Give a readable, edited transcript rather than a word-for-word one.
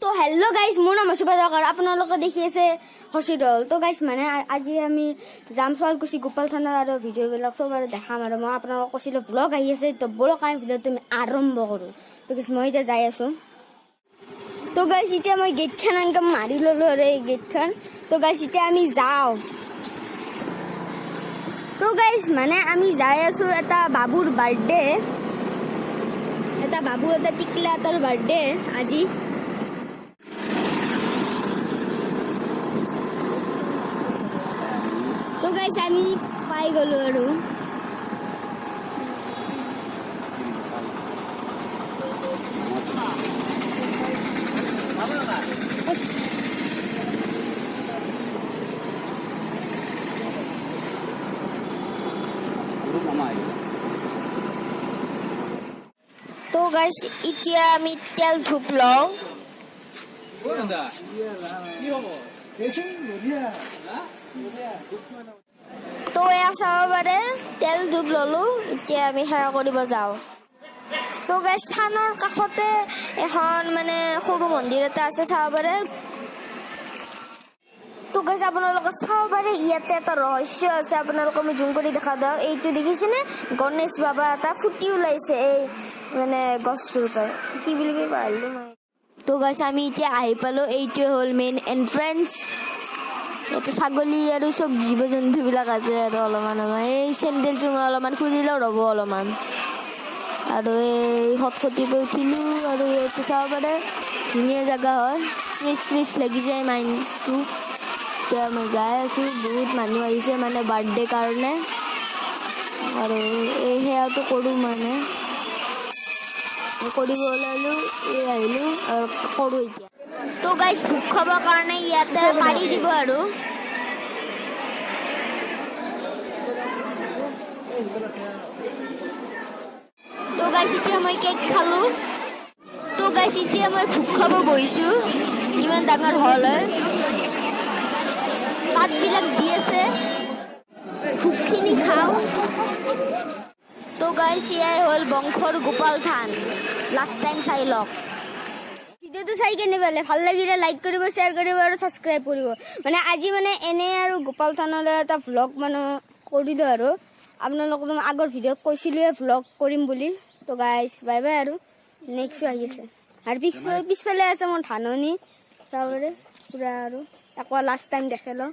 তো hello' guys, মোৰ নাম সুবাদাকৰ। আপোনালোকে দেখি আছে হস্পিটেল। তো গাইজ মানে আজি আমি যাম শুৱালকুছি গোপাল থানাৰ আৰু ভিডিঅ'বিলাক চব আৰু দেখাম। আৰু মই আপোনালোকক কৈছিলোঁ ব্লগ আহি আছে, তো বলক আমি ভিডিঅ'টো আমি আৰম্ভ কৰোঁ। তো গাইজ মই এতিয়া যাই আছোঁ। তো গাইজ এতিয়া মই গেটখন এনেকৈ মাৰি ল'লোঁ আৰু এই গেটখন। তো গাইজ এতিয়া আমি যাওঁ। তো গাইজ মানে আমি যাই আছোঁ এটা বাবুৰ বাৰ্থডে, এটা টিকলা এটাৰ বাৰ্থডে আজি। তো গাইজ আমি পাই গ'লো আৰু তো গাইজ এতিয়া আমি তেল ধূপ লওঁ। তো এয়া চাব পাৰে তেল ধূপ ললোঁ, এতিয়া আমি সেৱা কৰিব যাওঁ। তো গাইজ থানৰ কাষতে এখন মানে সৰু মন্দিৰ এটা আছে, চাব পাৰে। তো গাইজ আপোনালোকে চাব পাৰে ইয়াতে এটা ৰহস্য আছে, আপোনালোকক মই জুম কৰি দেখা দিওঁ। এইটো দেখিছেনে, গণেশ বাবা এটা ফুটি ওলাইছে এই মানে গছটোৰ পৰা, কি বুলি কয় পাহৰিলোঁ মই। তো গাইজ আমি এতিয়া আহি পালোঁ, এইটোৱে হ'ল মেইন এণ্ট্ৰেঞ্চ। ইয়াতে ছাগলী আৰু চব জীৱ জন্তুবিলাক আছে আৰু অলপমান এই চেণ্ডেলটো মই অলপমান খুলিলেও ৰ'ব অলপমান। আৰু এই খটখটিৰ পৰা উঠিলোঁ আৰু ইয়াতে চাব পাৰে ধুনীয়া জেগা হয়, ফ্ৰেছ লাগি যায় মাইণ্ডটো। এতিয়া মই যাই আছোঁ, বহুত মানুহ আহিছে মানে বাৰ্থডে কাৰণে, আৰু এই সেয়াটো কৰোঁ মানে কৰিব ওলালোঁ, এই আহিলোঁ আৰু কৰোঁ এতিয়া। তো গাইজ ভোগ খাবৰ কাৰণে ইয়াতে পাৰি দিব আৰু তো গাইজ এতিয়া মই কেক খালোঁ। তো গাইজ এতিয়া মই ভোগ খাব বহিছোঁ, ইমান ডাঙৰ হল হয়, পাতবিলাক দি আছে, ভোগখিনি খাওঁ। তো গাইজ এয়াই হ'ল বংশৰ গোপাল থান, লাষ্ট টাইম চাই লওক। ভিডিঅ'টো চাই কেনে পালে, ভাল লাগিলে লাইক কৰিব, শ্বেয়াৰ কৰিব আৰু ছাবস্ক্ৰাইব কৰিব। মানে আজি মানে এনে আৰু গোপাল থানলৈ এটা ভ্লগ মানে কৰিলোঁ আৰু আপোনালোকক আগৰ ভিডিঅ'ত কৈছিলোঁৱে ভ্লগ কৰিম বুলি। তো গাইজ বাই বাই, আৰু নেক্সটো আহি আছে। আৰু পিছফালে আছে মোৰ ধাননি, চাব পাৰে পূৰা আৰু একবাৰ লাষ্ট টাইম দেখাই লওঁ।